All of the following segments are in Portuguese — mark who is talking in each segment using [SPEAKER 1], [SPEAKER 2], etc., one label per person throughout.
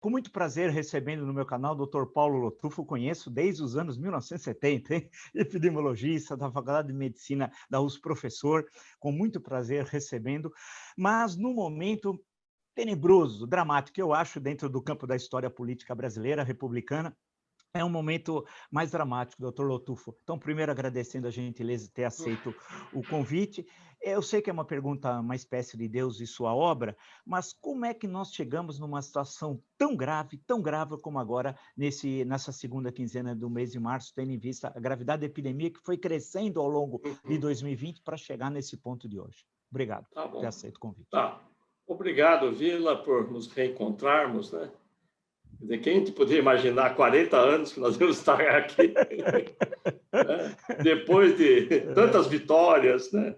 [SPEAKER 1] Com muito prazer, recebendo no meu canal o Dr. Paulo Lotufo, conheço desde os anos 1970, hein? Epidemiologista da Faculdade de Medicina da USP, professor, com muito prazer recebendo, mas no momento tenebroso, dramático, eu acho, dentro do campo da história política brasileira, republicana, é um momento mais dramático, doutor Lotufo. Então, primeiro agradecendo a gentileza de ter aceito o convite. Eu sei que é uma pergunta, uma espécie de Deus e sua obra, mas como é que nós chegamos numa situação tão grave como agora, nessa segunda quinzena do mês de março, tendo em vista a gravidade da epidemia que foi crescendo ao longo de 2020 para chegar nesse ponto de hoje? Obrigado
[SPEAKER 2] Tá
[SPEAKER 1] por ter
[SPEAKER 2] bom.
[SPEAKER 1] aceito o convite.
[SPEAKER 2] Tá. Obrigado, Vila, por nos reencontrarmos, né? Quer dizer, quem poderia imaginar 40 anos que nós vamos estar aqui, né? Depois de tantas vitórias, né?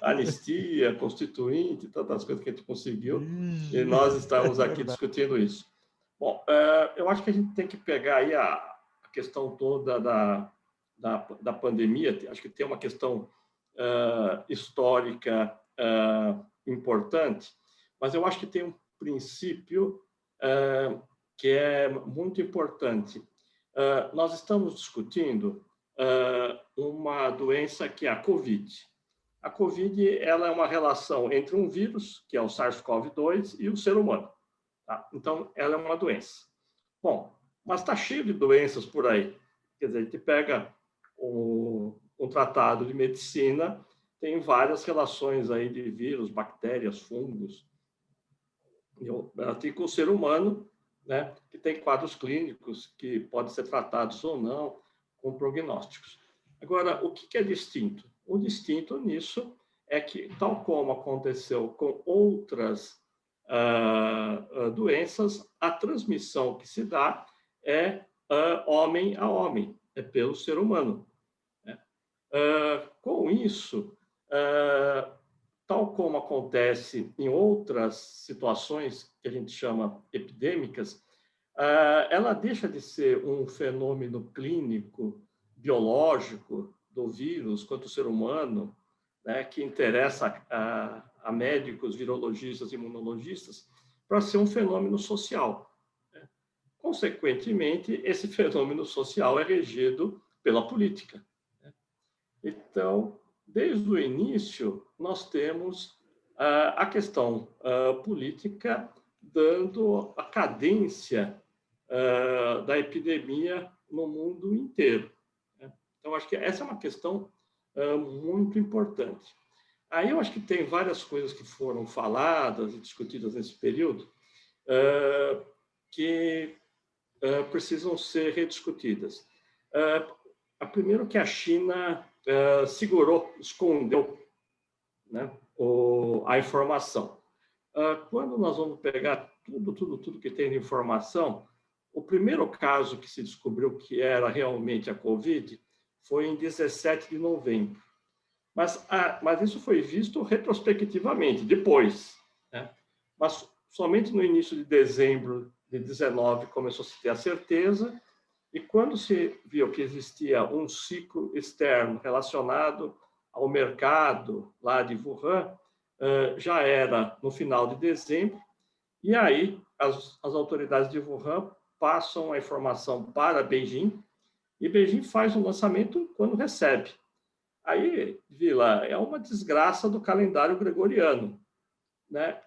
[SPEAKER 2] Anistia, Constituinte, tantas coisas que a gente conseguiu, e nós estamos
[SPEAKER 1] É
[SPEAKER 2] aqui
[SPEAKER 1] verdade.
[SPEAKER 2] discutindo isso. Bom, eu acho que a gente tem que pegar aí a questão toda da pandemia. Acho que tem uma questão histórica importante, mas eu acho que tem um princípio que é muito importante. Nós estamos discutindo uma doença que é a Covid. A Covid, ela é uma relação entre um vírus, que é o SARS-CoV-2, e o ser humano. Tá? Então, ela é uma doença. Bom, mas está cheio de doenças por aí. Quer dizer, a gente pega um tratado de medicina, tem várias relações aí de vírus, bactérias, fungos. Tem com o ser humano, né, que tem quadros clínicos que podem ser tratados ou não, com prognósticos. Agora, o que é distinto? O distinto nisso é que, tal como aconteceu com outras doenças, a transmissão que se dá é homem a homem, é pelo ser humano. Né? Com isso, tal como acontece em outras situações que a gente chama epidêmicas, ela deixa de ser um fenômeno clínico, biológico do vírus quanto o ser humano, né, que interessa a médicos, virologistas, imunologistas, para ser um fenômeno social. Né? Consequentemente, esse fenômeno social é regido pela política. Né? Então, desde o início, nós temos a questão política dando a cadência da epidemia no mundo inteiro. Né? Então, acho que essa é uma questão muito importante. Aí eu acho que tem várias coisas que foram faladas e discutidas nesse período que precisam ser rediscutidas. A primeiro que a China segurou, escondeu, né, a informação. Quando nós vamos pegar tudo que tem de informação, o primeiro caso que se descobriu que era realmente a Covid foi em 17 de novembro. Mas isso foi visto retrospectivamente, depois. Né? Mas somente no início de dezembro de 19 começou a se ter a certeza, e quando se viu que existia um ciclo externo relacionado ao mercado lá de Wuhan, já era no final de dezembro, e aí as autoridades de Wuhan passam a informação para Beijing, e Beijing faz o lançamento quando recebe. Aí, Vila, é uma desgraça do calendário gregoriano. Né?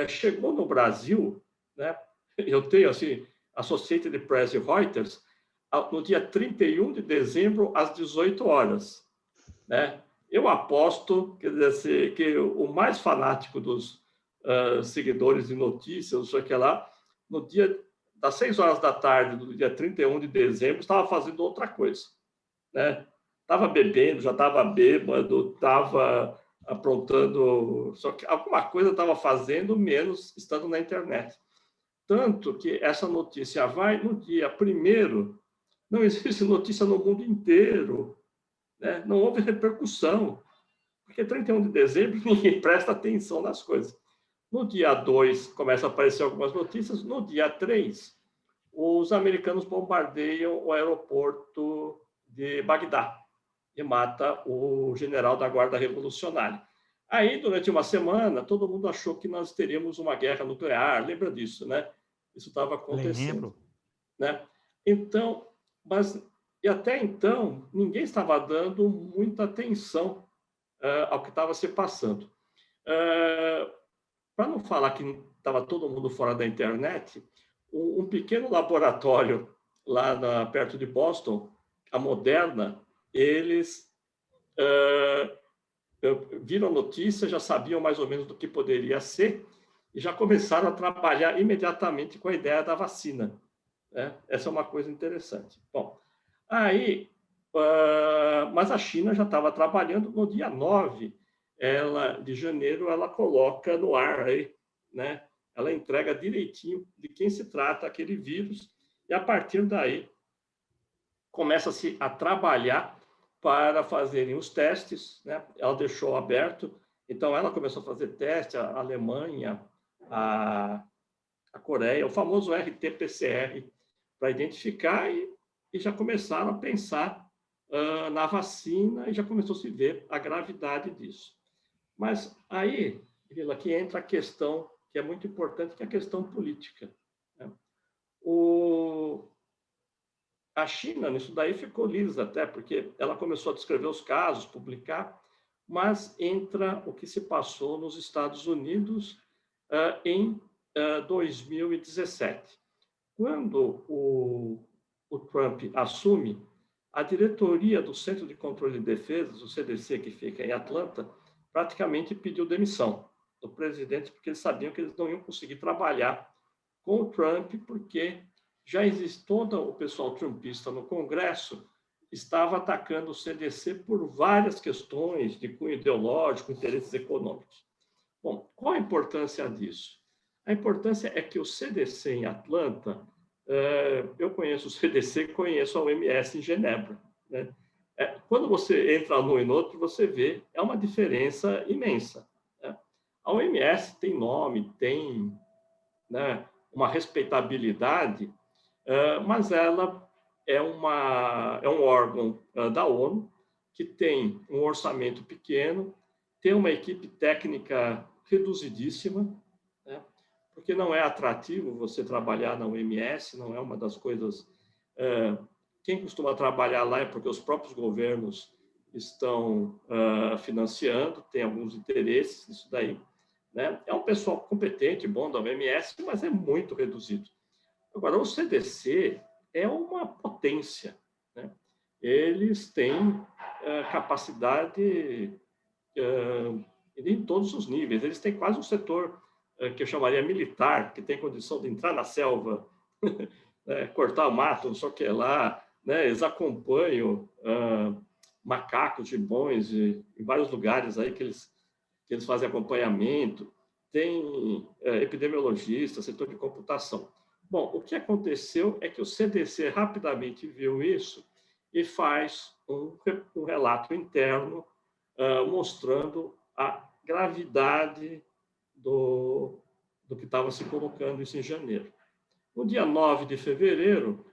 [SPEAKER 2] Chegou no Brasil, né? Eu tenho, assim, Associated Press e Reuters, no dia 31 de dezembro, às 18 horas. Né? Eu aposto, quer dizer, que o mais fanático dos seguidores de notícias, não sei o que lá, no dia das 6 horas da tarde do dia 31 de dezembro, estava fazendo outra coisa. Né? Estava bebendo, já estava bêbado, estava aprontando, só que alguma coisa estava fazendo, menos estando na internet. Tanto que essa notícia vai no dia 1º, não existe notícia no mundo inteiro, né? Não houve repercussão, porque 31 de dezembro ninguém presta atenção nas coisas. No dia 2 começa a aparecer algumas notícias, no dia 3 os americanos bombardeiam o aeroporto de Bagdá e mata o general da Guarda Revolucionária. Aí, durante uma semana, todo mundo achou que nós teríamos uma guerra nuclear. Lembra disso, né? Isso estava acontecendo,
[SPEAKER 1] Lembro.
[SPEAKER 2] né? Então, e até então, ninguém estava dando muita atenção ao que estava se passando. Para não falar que estava todo mundo fora da internet, um pequeno laboratório perto de Boston, a Moderna, eles viram a notícia, já sabiam mais ou menos do que poderia ser e já começaram a trabalhar imediatamente com a ideia da vacina. Né? Essa é uma coisa interessante. Bom, aí, mas a China já estava trabalhando no dia 9 de janeiro, ela coloca no ar, aí, né? Ela entrega direitinho de quem se trata aquele vírus e, a partir daí, começa-se a trabalhar para fazerem os testes, né? Ela deixou aberto, então ela começou a fazer teste, a Alemanha, a Coreia, o famoso RT-PCR, para identificar e já começaram a pensar na vacina e já começou a se ver a gravidade disso. Mas aí, Vila, que entra a questão que é muito importante, que é a questão política. Né? A China, nisso daí, ficou lisa até, porque ela começou a descrever os casos, publicar, mas entra o que se passou nos Estados Unidos em 2017. Quando o Trump assume, a diretoria do Centro de Controle de Defesas, o CDC, que fica em Atlanta, praticamente pediu demissão do presidente, porque eles sabiam que eles não iam conseguir trabalhar com o Trump, porque já existe todo o pessoal trumpista no Congresso, estava atacando o CDC por várias questões de cunho ideológico, interesses econômicos. Bom, qual a importância disso? A importância é que o CDC em Atlanta, eu conheço o CDC e conheço a OMS em Genebra. Né? Quando você entra num e no outro, você vê, é uma diferença imensa. Né? A OMS tem nome, tem, né, uma respeitabilidade, mas ela é um órgão da ONU que tem um orçamento pequeno, tem uma equipe técnica reduzidíssima, né? Porque não é atrativo você trabalhar na OMS, não é uma das coisas... Quem costuma trabalhar lá é porque os próprios governos estão financiando, tem alguns interesses nisso daí. Né? É um pessoal competente, bom da OMS, mas é muito reduzido. Agora, o CDC é uma potência. Né? Eles têm capacidade em todos os níveis. Eles têm quase um setor que eu chamaria militar, que tem condição de entrar na selva, né? Cortar o mato, não sei o que lá. Né? Eles acompanham macacos, gibbões, em vários lugares aí que eles fazem acompanhamento. Tem epidemiologista, setor de computação. Bom, o que aconteceu é que o CDC rapidamente viu isso e faz um relato interno mostrando a gravidade do que estava se colocando isso em janeiro. No dia 9 de fevereiro,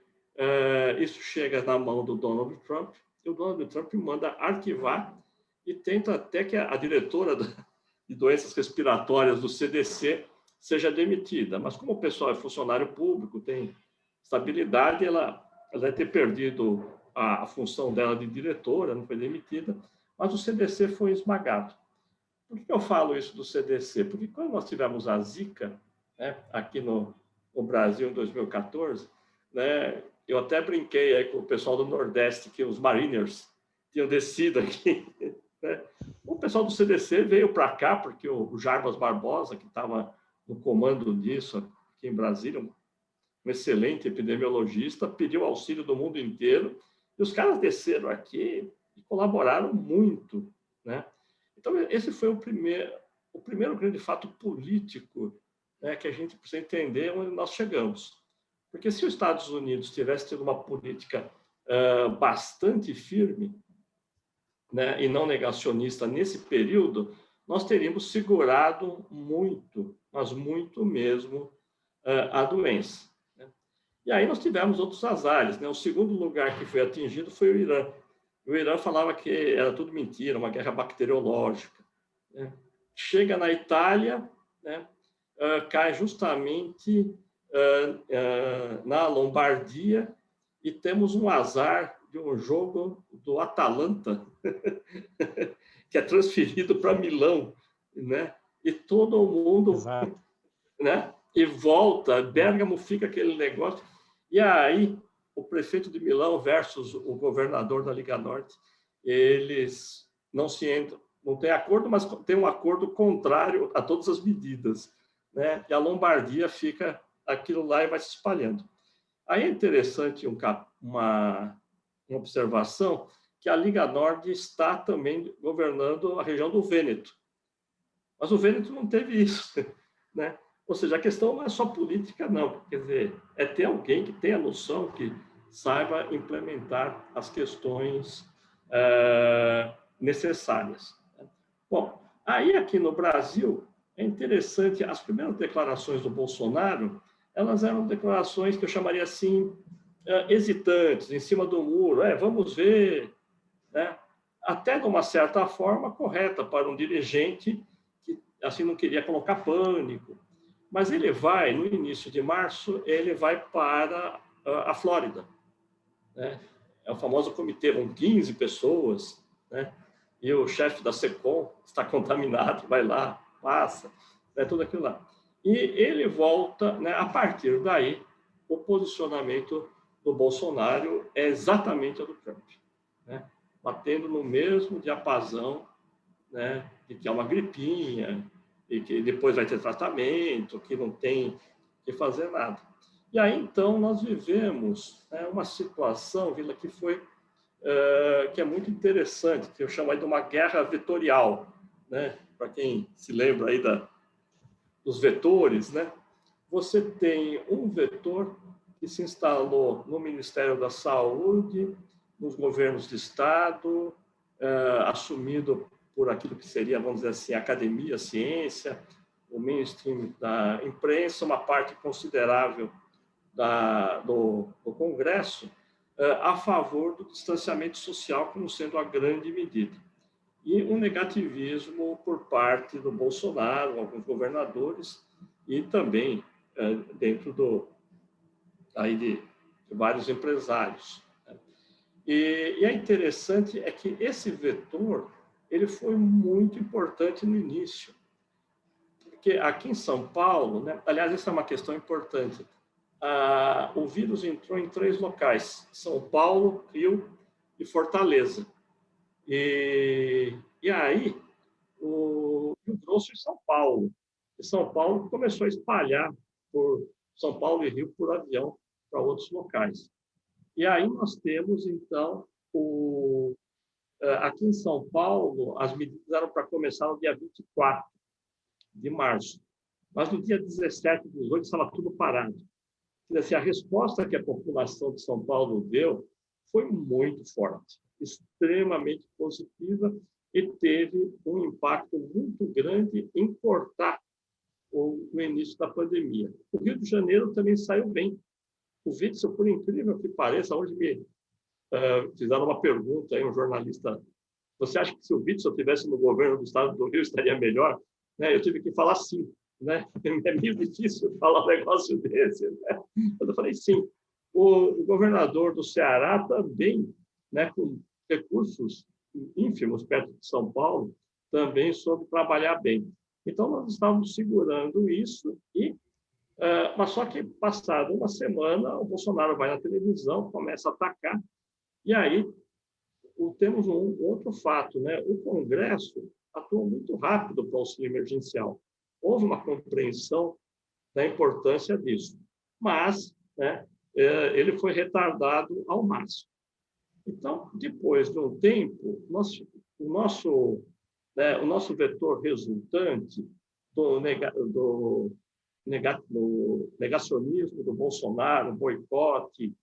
[SPEAKER 2] isso chega na mão do Donald Trump, e o Donald Trump manda arquivar e tenta até que a diretora de doenças respiratórias do CDC seja demitida. Mas como o pessoal é funcionário público, tem estabilidade, ela deve ter perdido a função dela de diretora, não foi demitida, mas o CDC foi esmagado. Por que eu falo isso do CDC? Porque quando nós tivemos a Zika, né, aqui no Brasil, em 2014, né, eu até brinquei aí com o pessoal do Nordeste, que os Mariners tinham descido aqui. Né? O pessoal do CDC veio para cá, porque o Jarbas Barbosa, que estava no comando disso aqui em Brasília, um excelente epidemiologista, pediu auxílio do mundo inteiro, e os caras desceram aqui e colaboraram muito. Né? Então, esse foi o primeiro grande fato político, né, que a gente precisa entender onde nós chegamos. Porque se os Estados Unidos tivessem tido uma política bastante firme, né, e não negacionista nesse período, nós teríamos segurado muito, mas muito mesmo, a doença. Né? E aí nós tivemos outros azares. Né? O segundo lugar que foi atingido foi o Irã. O Irã falava que era tudo mentira, uma guerra bacteriológica. Né? chega na Itália, né, cai justamente na Lombardia, e temos um azar de um jogo do Atalanta, que é transferido para Milão, né? E todo mundo,
[SPEAKER 1] Exato.
[SPEAKER 2] né? E volta, Bérgamo fica aquele negócio. E aí, o prefeito de Milão versus o governador da Liga Norte, eles não se entram, não tem acordo, mas tem um acordo contrário a todas as medidas, né? E a Lombardia fica aquilo lá e vai se espalhando. Aí é interessante uma observação que a Liga Norte está também governando a região do Vêneto. Mas o Vêneto não teve isso, né? Ou seja, a questão não é só política, não. Quer dizer, é ter alguém que tenha noção, que saiba implementar as questões necessárias. Bom, aí aqui no Brasil, é interessante, as primeiras declarações do Bolsonaro, elas eram declarações que eu chamaria assim, hesitantes, em cima do muro, vamos ver, né? Até de uma certa forma correta para um dirigente que assim não queria colocar pânico. Mas ele vai, no início de março, ele vai para a Flórida, né? É o famoso comitê, com 15 pessoas, né? E o chefe da SECOM está contaminado, vai lá, passa, né? Tudo aquilo lá. E ele volta, né? A partir daí, o posicionamento do Bolsonaro é exatamente a do Trump, né? Batendo no mesmo diapasão, né? De que é uma gripinha, e que depois vai ter tratamento, que não tem que fazer nada. E aí, então, nós vivemos, né, uma situação, Vila, que foi que é muito interessante, que eu chamo aí de uma guerra vetorial, né? Para quem se lembra aí dos vetores, né? Você tem um vetor que se instalou no Ministério da Saúde, nos governos de Estado, assumido por aquilo que seria, vamos dizer assim, a academia, a ciência, o mainstream da imprensa, uma parte considerável do Congresso, a favor do distanciamento social como sendo a grande medida. E um negativismo por parte do Bolsonaro, alguns governadores, e também dentro aí de vários empresários. E é interessante é que esse vetor ele foi muito importante no início, porque aqui em São Paulo, né, aliás, essa é uma questão importante, o vírus entrou em 3 locais, São Paulo, Rio e Fortaleza. E aí, o Rio trouxe em São Paulo. E São Paulo começou a espalhar por São Paulo e Rio por avião para outros locais. E aí nós temos, então, aqui em São Paulo, as medidas eram para começar no dia 24 de março. Mas no dia 17 e 18 estava tudo parado. Quer dizer, a resposta que a população de São Paulo deu foi muito forte, extremamente positiva, e teve um impacto muito grande em cortar o início da pandemia. O Rio de Janeiro também saiu bem. O Witzel, por incrível que pareça, hoje me fizeram uma pergunta, aí, um jornalista, você acha que se o Witzel estivesse no governo do estado do Rio estaria melhor? Né? Eu tive que falar sim. Né? É meio difícil falar um negócio desse. Né? Mas eu falei sim. O governador do Ceará também, né, com recursos ínfimos perto de São Paulo, também soube trabalhar bem. Então, nós estávamos segurando isso, mas só que, passada uma semana, o Bolsonaro vai na televisão, começa a atacar, e aí temos um outro fato, né? O Congresso atuou muito rápido para o auxílio emergencial. Houve uma compreensão da importância disso, mas, né, ele foi retardado ao máximo. Então, depois de um tempo, o nosso vetor resultante do negacionismo do Bolsonaro, boicote,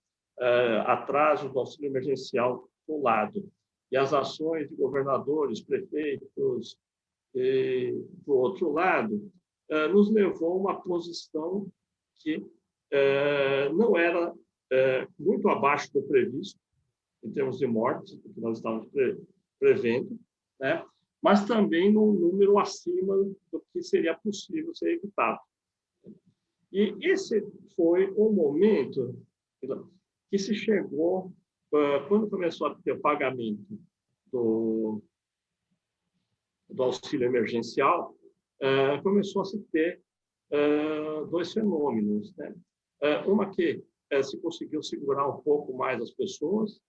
[SPEAKER 2] atraso do auxílio emergencial do lado, e as ações de governadores, prefeitos, do outro lado, nos levou a uma posição que não era muito abaixo do previsto, em termos de mortes, que nós estávamos prevendo, né? mas também num número acima do que seria possível ser evitado. E esse foi o momento que se chegou, quando começou a ter o pagamento do auxílio emergencial, começou a se ter dois fenômenos, né? Uma que se conseguiu segurar um pouco mais as pessoas,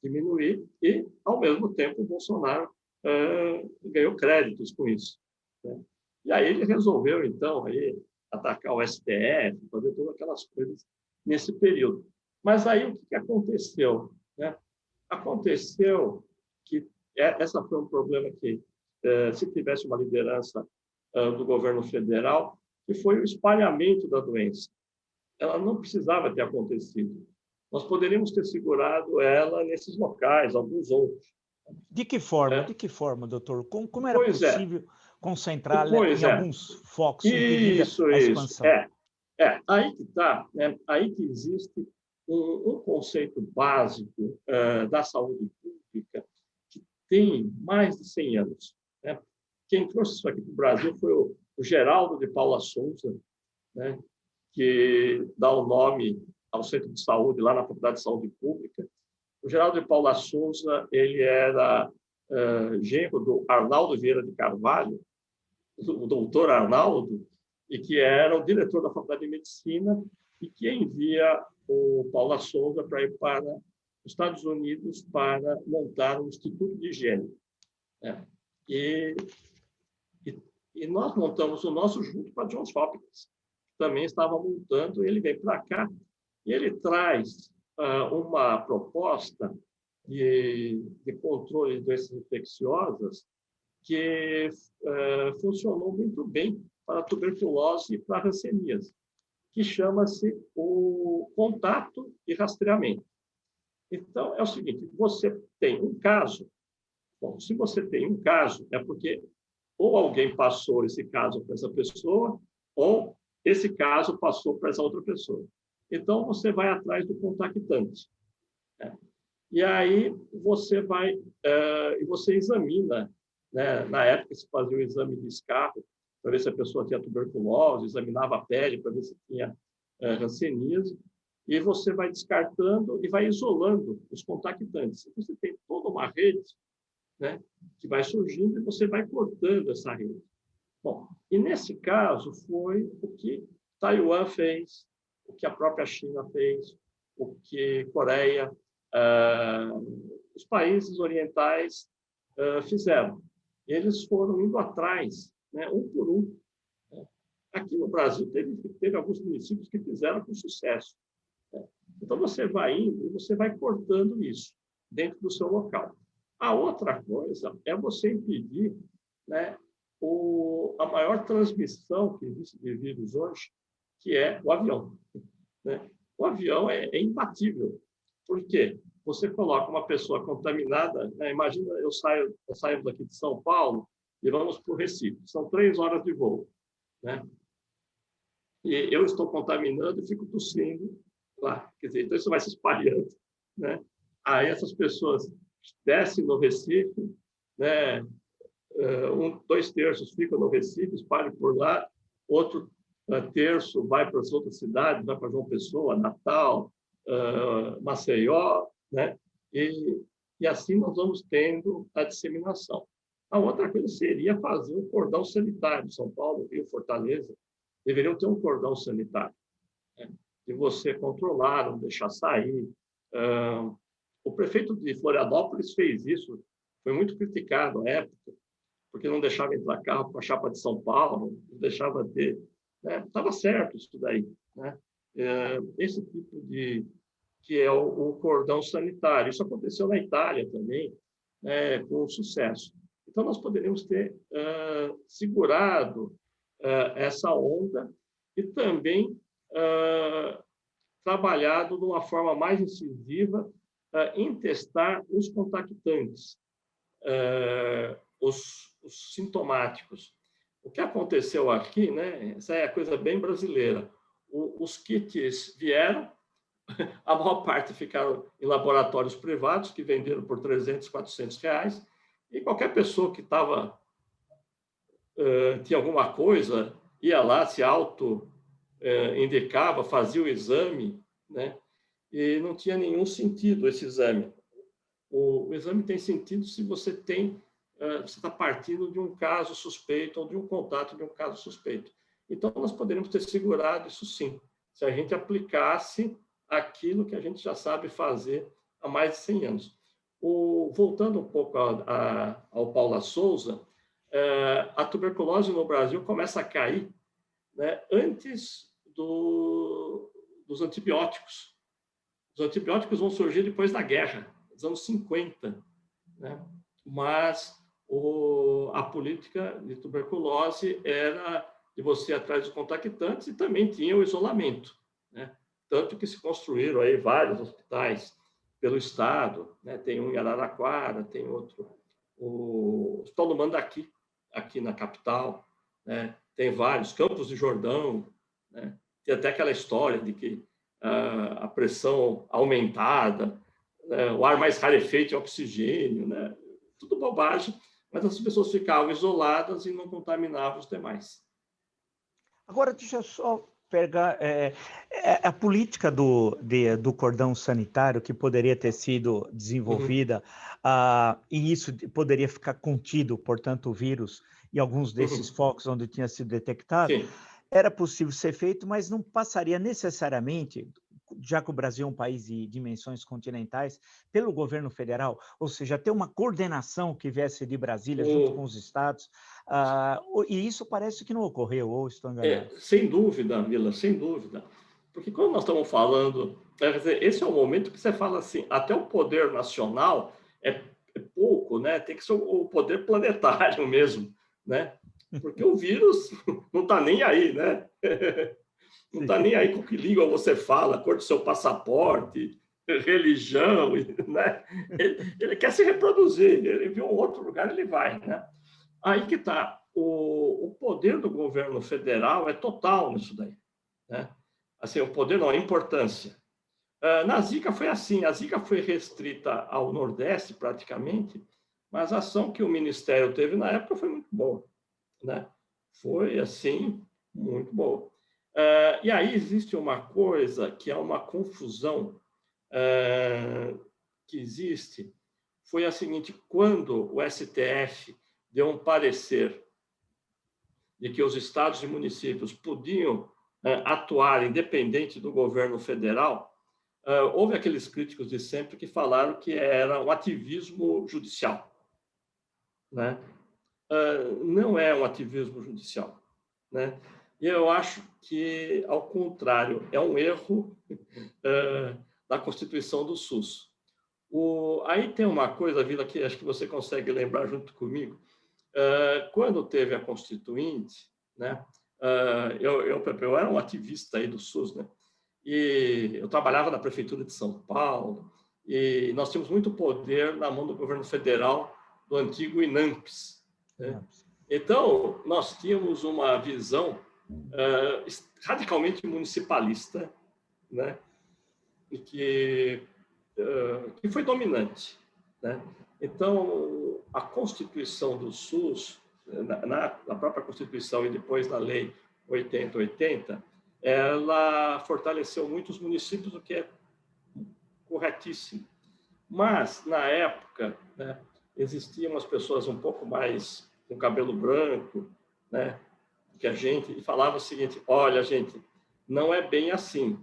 [SPEAKER 2] diminuir, e, ao mesmo tempo, o Bolsonaro ganhou créditos com isso, né? E aí ele resolveu, então, aí, atacar o STF, fazer todas aquelas coisas nesse período. Mas aí o que aconteceu, né? Aconteceu que essa foi um problema que, se tivesse uma liderança do governo federal, que foi o espalhamento da doença. Ela não precisava ter acontecido. Nós poderíamos ter segurado ela nesses locais, alguns outros.
[SPEAKER 1] De que forma? De que forma, doutor? Como era possível concentrá-la em alguns focos, impedir a expansão?
[SPEAKER 2] Aí que está, né? Aí que existe um conceito básico da saúde pública que tem mais de 100 anos, né? Quem trouxe isso aqui para o Brasil foi o Geraldo de Paula Souza, né? Que dá o nome ao Centro de Saúde lá na Faculdade de Saúde Pública. O Geraldo de Paula Souza, ele era genro do Arnaldo Vieira de Carvalho, o doutor Arnaldo, e que era o diretor da Faculdade de Medicina e que envia o Paula Souza para ir para os Estados Unidos para montar um Instituto de Higiene, né? E nós montamos o nosso junto com a Johns Hopkins, que também estava montando, e ele vem para cá e ele traz uma proposta de controle de doenças infecciosas que funcionou muito bem para a tuberculose e para a hanseníase, que chama-se o contato e rastreamento. Então, é o seguinte, você tem um caso, bom, se você tem um caso, é porque ou alguém passou esse caso para essa pessoa, ou esse caso passou para essa outra pessoa. Então, você vai atrás do contactante, né? E aí você vai e você examina, né? Na época se fazia o exame de escarro para ver se a pessoa tinha tuberculose, examinava a pele para ver se tinha hanseníase, e você vai descartando e vai isolando os contactantes. Você tem toda uma rede, né, que vai surgindo e você vai cortando essa rede. Bom, e nesse caso foi o que Taiwan fez, o que a própria China fez, o que Coreia, os países orientais fizeram. Eles foram indo atrás, né, um por um. Aqui no Brasil teve alguns municípios que fizeram com sucesso, né? Então você vai indo e você vai cortando isso dentro do seu local. A outra coisa é você impedir, né, a maior transmissão que existe de vírus hoje, que é o avião, né? O avião é imbatível. Por quê? Você coloca uma pessoa contaminada, né? Imagina, saímos daqui de São Paulo e vamos para o Recife. São 3 horas de voo, né? E eu estou contaminando e fico tossindo lá. Quer dizer, então isso vai se espalhando, né? Aí essas pessoas descem no Recife, né? 2/3 ficam no Recife, espalham por lá, outro terço vai para as outras cidades, vai para João Pessoa, Natal, Maceió, né? E assim nós vamos tendo a disseminação. A outra coisa seria fazer um cordão sanitário. São Paulo, Rio, Fortaleza deveriam ter um cordão sanitário, né, de você controlar, não deixar sair. O prefeito de Florianópolis fez isso, foi muito criticado na época, porque não deixava entrar carro com a chapa de São Paulo, não deixava ter, né? Estava certo isso daí, né? Esse tipo de que é o cordão sanitário. Isso aconteceu na Itália também, né, com sucesso. Então nós poderíamos ter segurado essa onda e também trabalhado de uma forma mais incisiva em testar os contactantes, os sintomáticos. O que aconteceu aqui, né? Essa é a coisa bem brasileira. Os kits vieram, a maior parte ficaram em laboratórios privados, que venderam por R$300, R$400, E qualquer pessoa que tinha alguma coisa, ia lá, se indicava, fazia o exame, né? E não tinha nenhum sentido esse exame. O exame tem sentido se você você está partindo de um caso suspeito ou de um contato de um caso suspeito. Então, nós poderíamos ter segurado isso sim, se a gente aplicasse aquilo que a gente já sabe fazer há mais de 100 anos. Voltando um pouco ao Paula Souza, a tuberculose no Brasil começa a cair, né, antes dos antibióticos. Os antibióticos vão surgir depois da guerra, nos anos 50, né? Mas a política de tuberculose era de você ir atrás dos contactantes e também tinha o isolamento, né? Tanto que se construíram aí vários hospitais pelo Estado, né? Tem um em Araraquara, tem outro, o Hospital do Mandaqui, aqui na capital, né? Tem vários, Campos de Jordão, né? Tem até aquela história de que a pressão aumentada, né? O ar mais rarefeito é oxigênio, né? Tudo bobagem, mas as pessoas ficavam isoladas e não contaminavam os demais.
[SPEAKER 1] Agora, deixa eu só pegar a política do cordão sanitário que poderia ter sido desenvolvida, e isso poderia ficar contido, portanto, o vírus e alguns desses focos onde tinha sido detectado.
[SPEAKER 2] Sim.
[SPEAKER 1] Era possível ser feito, mas não passaria necessariamente, já que o Brasil é um país de dimensões continentais, pelo governo federal, ou seja, ter uma coordenação que viesse de Brasília junto com os estados, e isso parece que não ocorreu, ou estou enganado?
[SPEAKER 2] Sem dúvida, Mila, sem dúvida. Porque quando nós estamos falando, quer dizer, esse é o momento que você fala assim, até o poder nacional é pouco, né? Tem que ser o poder planetário mesmo, né? Porque o vírus não está nem aí, né? Não está nem aí com que língua você fala, a cor do seu passaporte, religião, né? Ele quer se reproduzir, ele viu um outro lugar, ele vai, né? Aí que está. O poder do governo federal é total nisso daí, né? Assim, o poder não, a importância. Na Zika foi assim, a Zika foi restrita ao Nordeste praticamente, mas a ação que o Ministério teve na época foi muito boa, né? Foi, assim, muito boa. E aí existe uma coisa que é uma confusão que existe, foi a seguinte, quando o STF deu um parecer de que os estados e municípios podiam atuar independente do governo federal, houve aqueles críticos de sempre que falaram que era um ativismo judicial, né? Não é um ativismo judicial, né? E eu acho que, ao contrário, é um erro da Constituição do SUS. Aí tem uma coisa, Vila, que acho que você consegue lembrar junto comigo. Quando teve a Constituinte, né? Eu era um ativista aí do SUS, né? E eu trabalhava na prefeitura de São Paulo e nós tínhamos muito poder na mão do governo federal do antigo INAMPS, né? Então nós tínhamos uma visão radicalmente municipalista, né? E que foi dominante, né? Então, a Constituição do SUS, na própria Constituição e depois na Lei 8080, ela fortaleceu muito os municípios, o que é corretíssimo. Mas, na época, né, existiam as pessoas um pouco mais com cabelo branco, né, que a gente, e falava o seguinte, olha, gente, não é bem assim.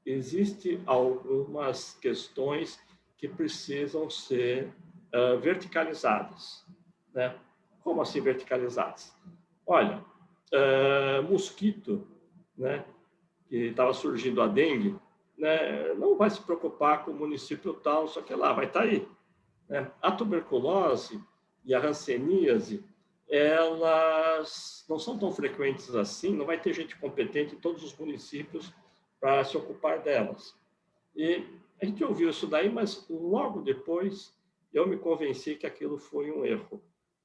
[SPEAKER 2] Existem algumas questões que precisam ser verticalizadas, né? Como assim verticalizadas? Olha, mosquito, né, que estava surgindo a dengue, né, não vai se preocupar com o município tal, só que lá vai estar aí, né? A tuberculose e a hanseníase, elas não são tão frequentes assim, não vai ter gente competente em todos os municípios para se ocupar delas. E a gente ouviu isso daí, mas logo depois eu me convenci que aquilo foi um erro,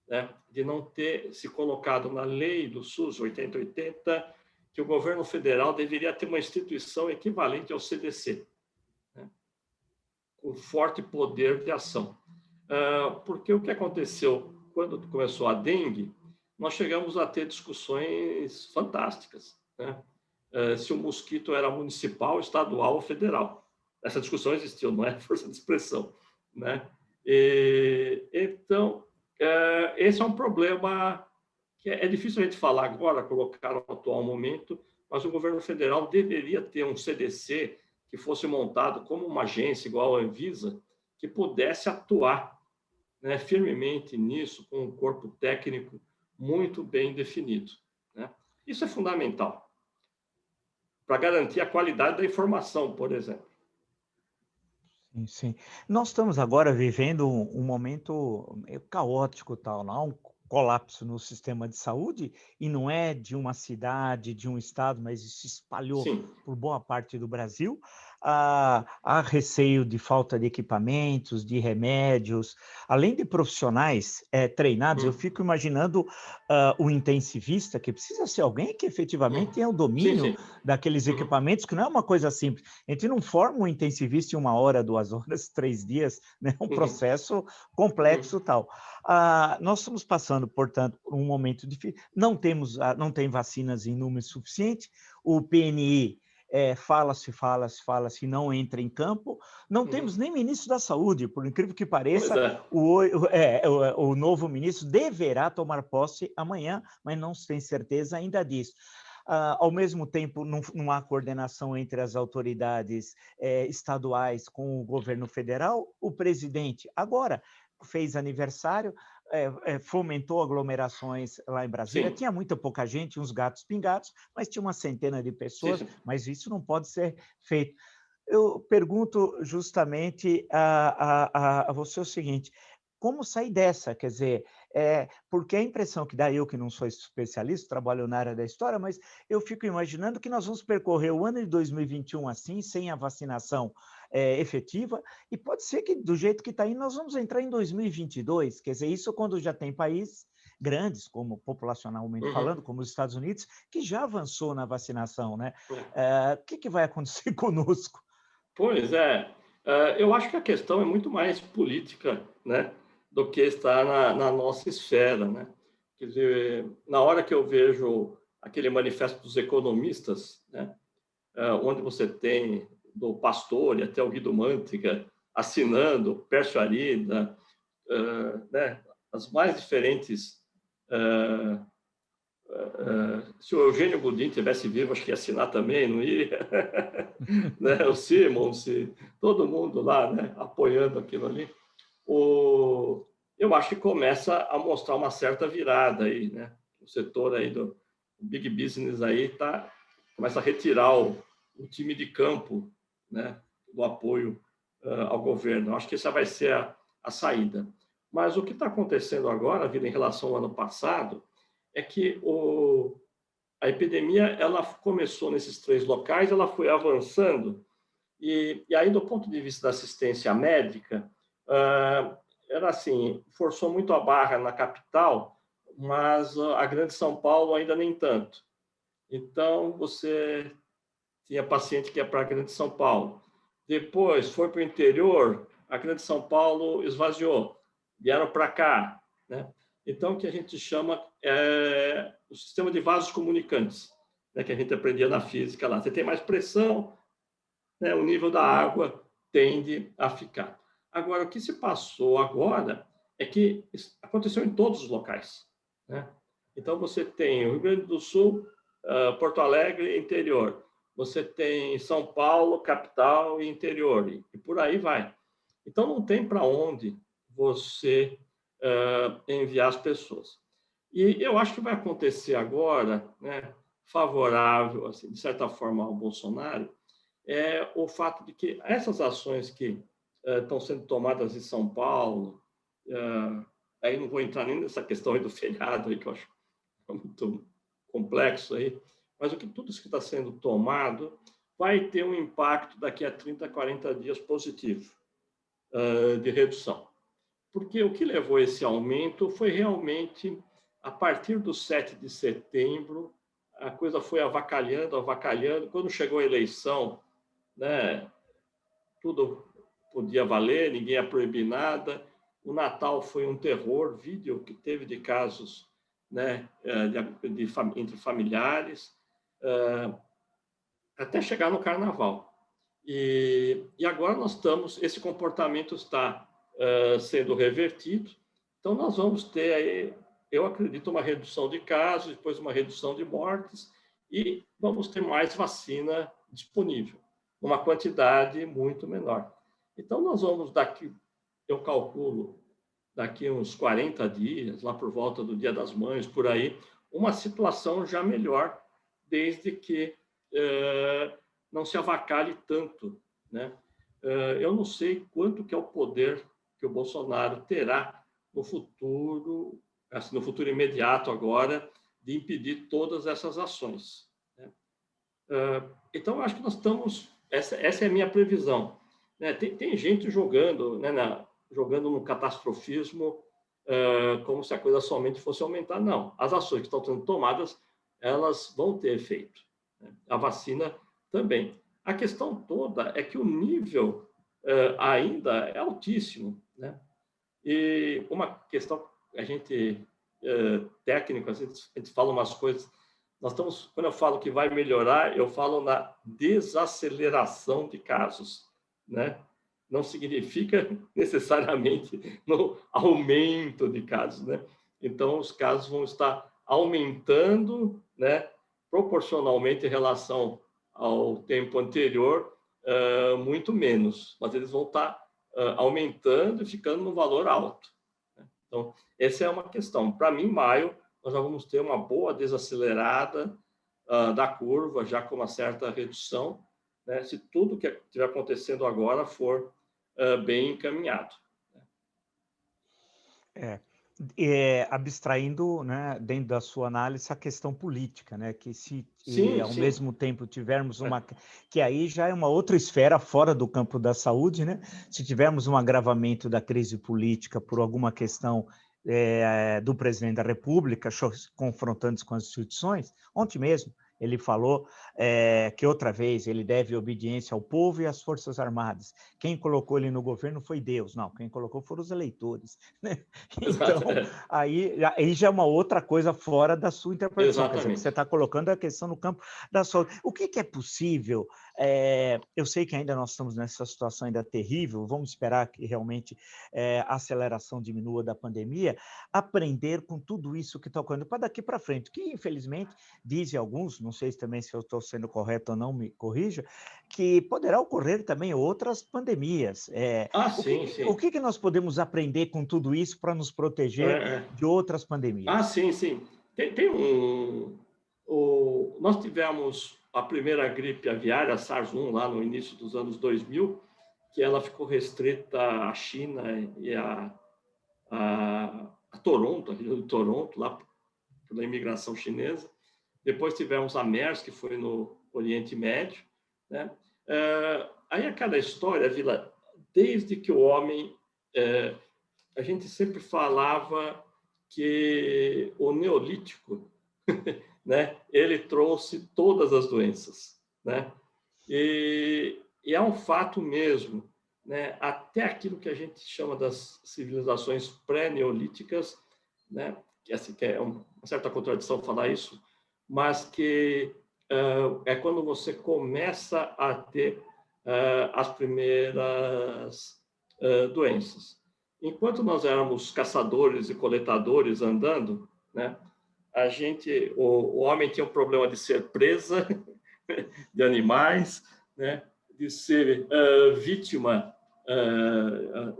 [SPEAKER 2] né? De não ter se colocado na lei do SUS 8080 que o governo federal deveria ter uma instituição equivalente ao CDC, né? Com forte poder de ação. Porque o que aconteceu quando começou a dengue, nós chegamos a ter discussões fantásticas, né? Se o mosquito era municipal, estadual ou federal. Essa discussão existiu, não é força de expressão, né? Então, esse é um problema que é difícil a gente falar agora, colocar no atual momento, mas o governo federal deveria ter um CDC que fosse montado como uma agência igual à Anvisa, que pudesse atuar, né, firmemente nisso, com um corpo técnico muito bem definido, né? Isso é fundamental para garantir a qualidade da informação, por exemplo.
[SPEAKER 1] Sim, sim. Nós estamos agora vivendo um momento meio caótico, tal, não há um colapso no sistema de saúde, e não é de uma cidade, de um estado, mas isso se espalhou
[SPEAKER 2] Sim.
[SPEAKER 1] por boa parte do Brasil. Há receio de falta de equipamentos, de remédios, além de profissionais treinados. Eu fico imaginando o intensivista, que precisa ser alguém que efetivamente tenha o
[SPEAKER 2] Sim,
[SPEAKER 1] domínio
[SPEAKER 2] sim.
[SPEAKER 1] daqueles equipamentos, que não é uma coisa simples. A gente não forma um intensivista em 1 hora, 2 horas, 3 dias, né? Um processo complexo tal. Nós estamos passando, portanto, por um momento difícil. Não tem vacinas em número suficiente. O PNI fala-se, não entra em campo. Não temos nem ministro da Saúde, por incrível que
[SPEAKER 2] Pois
[SPEAKER 1] pareça.
[SPEAKER 2] é.
[SPEAKER 1] O novo ministro deverá tomar posse amanhã, mas não se tem certeza ainda disso. Ao mesmo tempo, não há coordenação entre as autoridades estaduais com o governo federal. O presidente agora fez aniversário, fomentou aglomerações lá em Brasília.
[SPEAKER 2] Sim.
[SPEAKER 1] Tinha muita pouca gente, uns gatos pingados, mas tinha uma centena de
[SPEAKER 2] Sim,
[SPEAKER 1] pessoas,
[SPEAKER 2] sim.
[SPEAKER 1] mas isso não pode ser feito. Eu pergunto justamente a você o seguinte: como sair dessa? Quer dizer, porque a impressão que dá, eu que não sou especialista, trabalho na área da história, mas eu fico imaginando que nós vamos percorrer o ano de 2021 assim, sem a vacinação efetiva, e pode ser que, do jeito que está indo, nós vamos entrar em 2022. Quer dizer, isso quando já tem países grandes, como populacionalmente falando, como os Estados Unidos, que já avançou na vacinação, né? O que vai acontecer conosco?
[SPEAKER 2] Pois é. Eu acho que a questão é muito mais política, né, do que está na nossa esfera, né? Quer dizer, na hora que eu vejo aquele manifesto dos economistas, né, onde você tem do Pastore até o Guido Mantega assinando, Pércio Arida, né, as mais diferentes. Se o Eugênio Godin tivesse vivo, acho que ia assinar também, não ia? Né? O Simons, todo mundo lá, né, apoiando aquilo ali. Eu acho que começa a mostrar uma certa virada aí, né? O setor aí do Big Business aí começa a retirar o time de campo, né, do apoio ao governo. Eu acho que essa vai ser a saída. Mas o que está acontecendo agora, vida em relação ao ano passado, é que a epidemia ela começou nesses 3 locais, ela foi avançando, e aí, do ponto de vista da assistência médica, era assim, forçou muito a barra na capital, mas a Grande São Paulo ainda nem tanto. Então, você tinha paciente que ia para a Grande São Paulo. Depois, foi para o interior, a Grande São Paulo esvaziou, vieram para cá, né? Então, o que a gente chama o sistema de vasos comunicantes, né, que a gente aprendia na física lá. Você tem mais pressão, né, o nível da água tende a ficar. Agora, o que se passou agora é que aconteceu em todos os locais, né? Então, você tem o Rio Grande do Sul, Porto Alegre, interior. Você tem São Paulo, capital e interior, e por aí vai. Então, não tem para onde você enviar as pessoas. E eu acho que vai acontecer agora, né, favorável, assim, de certa forma, ao Bolsonaro, é o fato de que essas ações que estão sendo tomadas em São Paulo, aí não vou entrar nem nessa questão aí do feriado, aí, que eu acho muito complexo aí, mas tudo isso que está sendo tomado vai ter um impacto daqui a 30, 40 dias positivo de redução. Porque o que levou a esse aumento foi realmente, a partir do 7 de setembro, a coisa foi avacalhando, avacalhando. Quando chegou a eleição, né, tudo podia valer, ninguém ia proibir nada. O Natal foi um terror, vídeo que teve de casos, né, entre familiares, até chegar no Carnaval. E agora nós estamos, esse comportamento está sendo revertido, então nós vamos ter aí, eu acredito, uma redução de casos, depois uma redução de mortes, e vamos ter mais vacina disponível, uma quantidade muito menor. Então nós vamos daqui, eu calculo, daqui uns 40 dias, lá por volta do Dia das Mães, por aí, uma situação já melhor, desde que não se avacalhe tanto, né? Eu não sei quanto que é o poder que o Bolsonaro terá no futuro, assim, no futuro imediato agora, de impedir todas essas ações, né? Então, eu acho que nós estamos... Essa é a minha previsão, né? Tem gente jogando, né, jogando no catastrofismo, como se a coisa somente fosse aumentar. Não, as ações que estão sendo tomadas, elas vão ter efeito, né? A vacina também. A questão toda é que o nível ainda é altíssimo, né? E uma questão, a gente, técnico, a gente fala umas coisas, nós estamos, quando eu falo que vai melhorar, eu falo na desaceleração de casos, né? Não significa necessariamente no aumento de casos, né? Então, os casos vão estar aumentando, né, proporcionalmente em relação ao tempo anterior, muito menos, mas eles vão estar aumentando e ficando no valor alto, né? Então, essa é uma questão. Para mim, maio, nós já vamos ter uma boa desacelerada da curva, já com uma certa redução, né, se tudo que estiver acontecendo agora for bem encaminhado.
[SPEAKER 1] Abstraindo, né, dentro da sua análise, a questão política, né, que se
[SPEAKER 2] Sim,
[SPEAKER 1] ao
[SPEAKER 2] sim.
[SPEAKER 1] mesmo tempo tivermos que aí já é uma outra esfera fora do campo da saúde, né, se tivermos um agravamento da crise política por alguma questão do presidente da República, confrontando-se com as instituições, ontem mesmo ele falou que outra vez ele deve obediência ao povo e às Forças Armadas. Quem colocou ele no governo foi Deus. Não, quem colocou foram os eleitores, né? Então, aí já é uma outra coisa fora da sua interpretação.
[SPEAKER 2] Exatamente.
[SPEAKER 1] Quer dizer, você está colocando a questão no campo da saúde. O que é possível? Eu sei que ainda nós estamos nessa situação ainda terrível, vamos esperar que realmente a aceleração diminua da pandemia, aprender com tudo isso que está ocorrendo para daqui para frente, que infelizmente dizem alguns, não sei também se eu estou sendo correto ou não, me corrija, que poderá ocorrer também outras pandemias.
[SPEAKER 2] Sim.
[SPEAKER 1] O que nós podemos aprender com tudo isso para nos proteger de outras pandemias?
[SPEAKER 2] Sim. Nós tivemos a primeira gripe aviária, a SARS-1, lá no início dos anos 2000, que ela ficou restrita à China e a Toronto, a região de Toronto, lá pela imigração chinesa. Depois tivemos a MERS, que foi no Oriente Médio, né? Aí aquela história, Vila, desde que o homem... a gente sempre falava que o Neolítico, né, ele trouxe todas as doenças, né? E é um fato mesmo, né? Até aquilo que a gente chama das civilizações pré-neolíticas, né? Que é uma certa contradição falar isso, mas que é quando você começa a ter as primeiras doenças. Enquanto nós éramos caçadores e coletadores andando, né, o homem tinha um problema de ser presa de animais, né, de ser vítima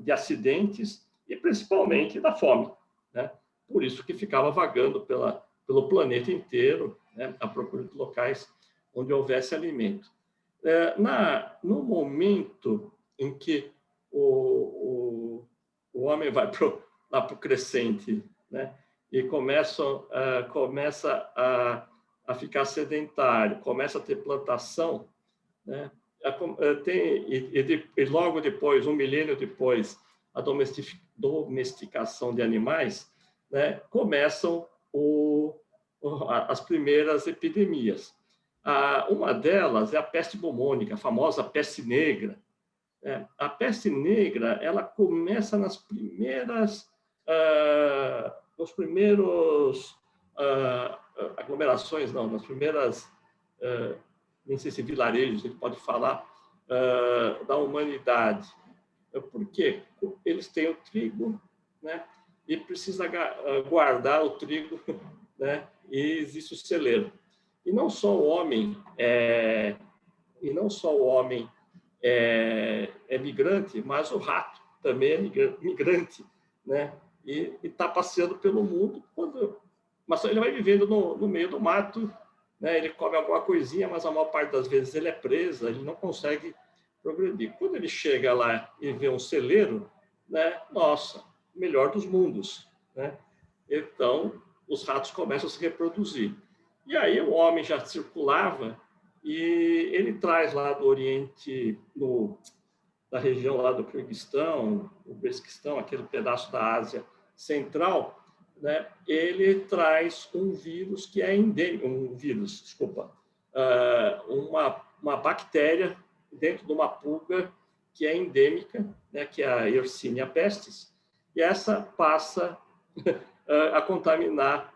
[SPEAKER 2] de acidentes e principalmente da fome, né? Por isso que ficava vagando pelo planeta inteiro, né, à procura de locais onde houvesse alimento. No momento em que o homem vai lá para o crescente, né, e começa a ficar sedentário, começa a ter plantação, né, e logo depois, um milênio depois, a domesticação de animais, né, começam as primeiras epidemias. Uma delas é a peste bubônica, a famosa peste negra, A peste negra, ela começa nos primeiros aglomerações, não, nas primeiras, nem sei se vilarejos, a gente pode falar, da humanidade. Por quê? Eles têm o trigo, né? E precisa guardar o trigo, né? E existe o celeiro. E não só o homem é migrante, mas o rato também é migrante, né? E está passeando pelo mundo, mas ele vai vivendo no meio do mato, né? Ele come alguma coisinha, mas a maior parte das vezes ele é preso, ele não consegue progredir. Quando ele chega lá e vê um celeiro, né? Nossa, melhor dos mundos, né? Então, os ratos começam a se reproduzir. E aí o homem já circulava e ele traz lá do Oriente, da região lá do Quirguistão, o Uzbequistão, aquele pedaço da Ásia Central, né? Ele traz um vírus que é endêmico, uma bactéria dentro de uma pulga que é endêmica, né? Que é a Yersinia pestis, e essa passa a contaminar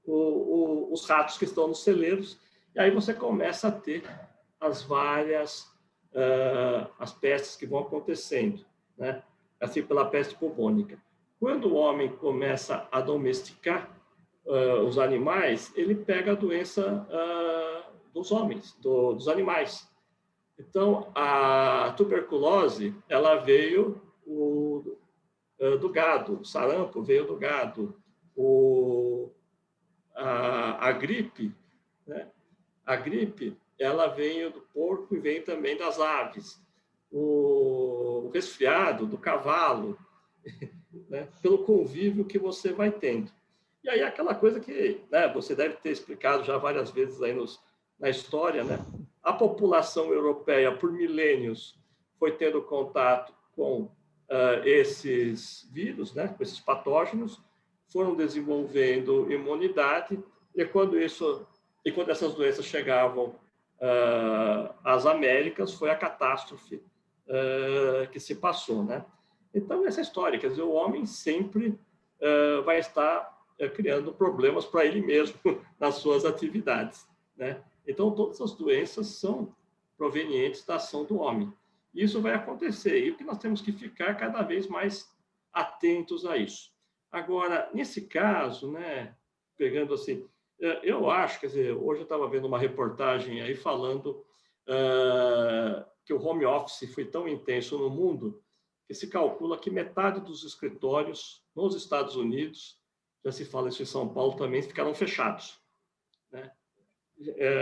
[SPEAKER 2] os ratos que estão nos celeiros, e aí você começa a ter as pestes que vão acontecendo, né? Assim, pela peste bubônica. Quando o homem começa a domesticar os animais, ele pega a doença dos homens, dos animais. Então, a tuberculose, ela veio do gado, o sarampo veio do gado, a gripe, né? A gripe, ela veio do porco e vem também das aves. O resfriado do cavalo, né? Pelo convívio que você vai tendo. E aí aquela coisa que, né, você deve ter explicado já várias vezes aí na história, né? A população europeia, por milênios, foi tendo contato com esses vírus, né? Com esses patógenos, foram desenvolvendo imunidade, e quando essas doenças chegavam às Américas, foi a catástrofe que se passou, né? Então, essa história, quer dizer, o homem sempre vai estar criando problemas para ele mesmo nas suas atividades, né? Então, todas as doenças são provenientes da ação do homem. Isso vai acontecer, e nós temos que ficar cada vez mais atentos a isso. Agora, nesse caso, né, pegando assim, eu acho, quer dizer, hoje eu estava vendo uma reportagem aí falando que o home office foi tão intenso no mundo que se calcula que metade dos escritórios nos Estados Unidos, já se fala isso em São Paulo também, ficaram fechados, né?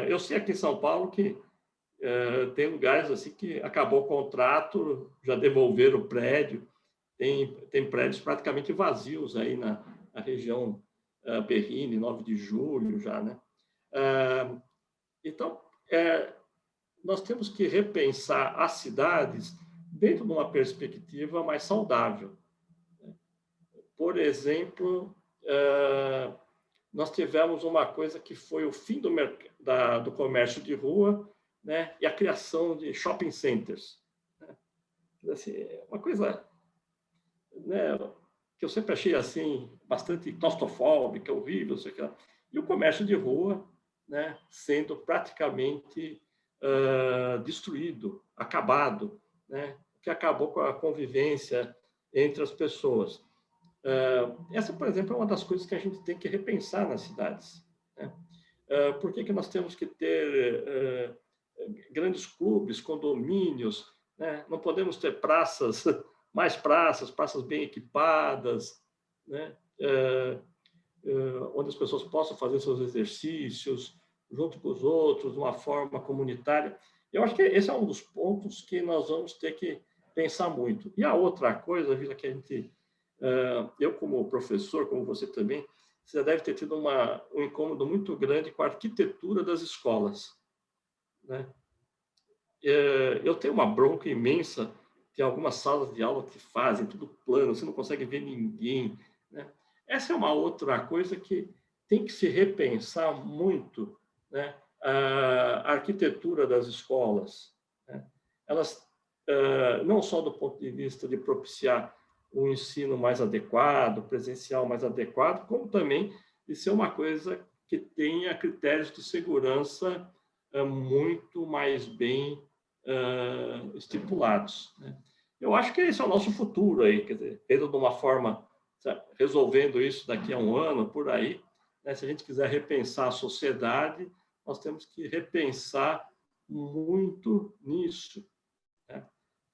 [SPEAKER 2] Eu sei aqui em São Paulo que tem lugares assim que acabou o contrato, já devolveram o prédio, tem prédios praticamente vazios aí na região Berrini, 9 de julho já, né? Então, nós temos que repensar as cidades dentro de uma perspectiva mais saudável. Por exemplo, nós tivemos uma coisa que foi o fim do comércio de rua, né? E a criação de shopping centers, né? Assim, uma coisa, né, que eu sempre achei assim bastante claustrofóbica, horrível, sei lá. E o comércio de rua, né, sendo praticamente destruído, acabado, né, que acabou com a convivência entre as pessoas. Essa, por exemplo, é uma das coisas que a gente tem que repensar nas cidades, né? Por que nós temos que ter grandes clubes, condomínios, né? Não podemos ter praças bem equipadas, né? Onde as pessoas possam fazer seus exercícios junto com os outros, de uma forma comunitária. Eu acho que esse é um dos pontos que nós vamos ter que pensar muito. E a outra coisa, Vila, que a gente, eu como professor, como você também, você já deve ter tido um incômodo muito grande com a arquitetura das escolas, né? Eu tenho uma bronca imensa. Tem algumas salas de aula que fazem tudo plano, você não consegue ver ninguém, né? Essa é uma outra coisa que tem que se repensar muito, né? A arquitetura das escolas, né? Elas não só do ponto de vista de propiciar um ensino mais adequado, presencial mais adequado, como também de ser uma coisa que tenha critérios de segurança muito mais bem estipulados, né? Eu acho que esse é o nosso futuro aí, quer dizer, de uma forma, sabe, resolvendo isso daqui a um ano, por aí, né? Se a gente quiser repensar a sociedade, nós temos que repensar muito nisso, né?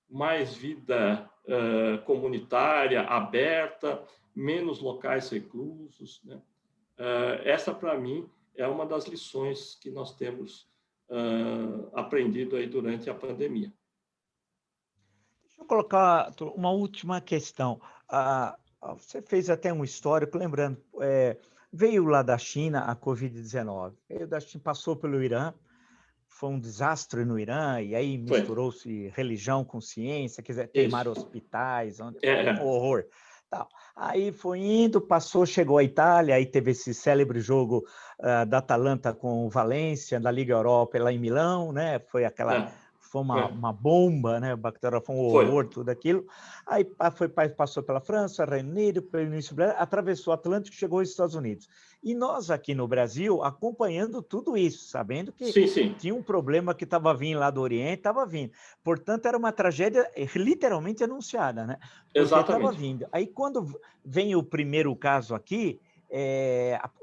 [SPEAKER 2] Mais vida comunitária, aberta, menos locais reclusos, né? Essa, para mim, é uma das lições que nós temos aprendido aí durante a pandemia.
[SPEAKER 1] Deixa eu colocar uma última questão. Você fez até um histórico, lembrando, veio lá da China a Covid-19, veio da China, passou pelo Irã, foi um desastre no Irã, e aí misturou-se religião com ciência, queimaram hospitais, foi um horror. Tal. Aí foi indo, passou, chegou à Itália, aí teve esse célebre jogo da Atalanta com o Valência, da Liga Europa, lá em Milão, né? Foi uma bomba, né? O bactéria foi um horror, tudo aquilo. Aí passou pela França, Reino Unido, pelo início, atravessou o Atlântico e chegou aos Estados Unidos. E nós aqui no Brasil acompanhando tudo isso, sabendo que tinha um problema que estava vindo lá do Oriente, estava vindo. Portanto, era uma tragédia literalmente anunciada, né? Porque estava vindo. Aí, quando vem o primeiro caso aqui,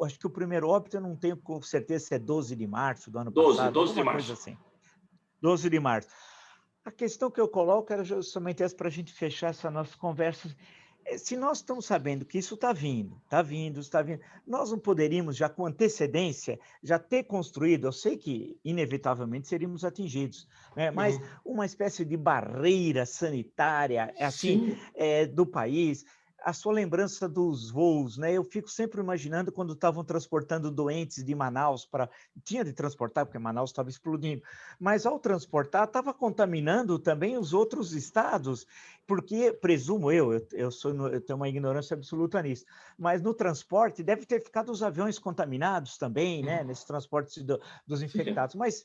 [SPEAKER 1] acho que o primeiro óbito eu não tenho com certeza se é 12 de março do ano passado,
[SPEAKER 2] 12 de
[SPEAKER 1] alguma
[SPEAKER 2] março.
[SPEAKER 1] coisa assim. 12 de março. A questão que eu coloco era justamente essa para a gente fechar essa nossa conversa. Se nós estamos sabendo que isso está vindo, nós não poderíamos já com antecedência já ter construído, eu sei que inevitavelmente seríamos atingidos, né? Mas uma espécie de barreira sanitária assim, do país. A sua lembrança dos voos, né? Eu fico sempre imaginando quando estavam transportando doentes de Manaus tinha de transportar, porque Manaus estava explodindo, mas ao transportar estava contaminando também os outros estados, porque, presumo eu tenho uma ignorância absoluta nisso, mas no transporte deve ter ficado os aviões contaminados também, né? Nesse transporte dos infectados, mas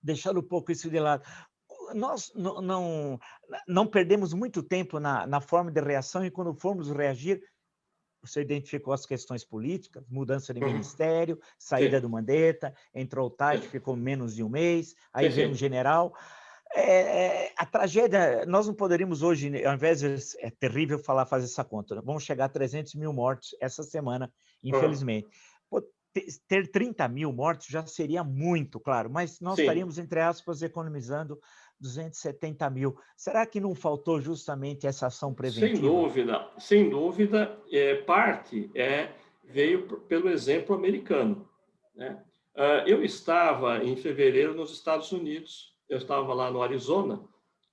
[SPEAKER 1] deixando um pouco isso de lado, nós não perdemos muito tempo na forma de reação e quando formos reagir, você identificou as questões políticas, mudança de ministério, saída do Mandetta, entrou o Tite, ficou menos de um mês, aí veio um general. A tragédia, nós não poderíamos hoje, ao invés de, é terrível fazer essa conta, né? Vamos chegar a 300 mil mortos essa semana, infelizmente. Ter 30 mil mortos já seria muito, claro, mas nós estaríamos, entre aspas, economizando 270 mil. Será que não faltou justamente essa ação preventiva?
[SPEAKER 2] Sem dúvida, parte veio pelo exemplo americano, né? Eu estava em fevereiro nos Estados Unidos, eu estava lá no Arizona,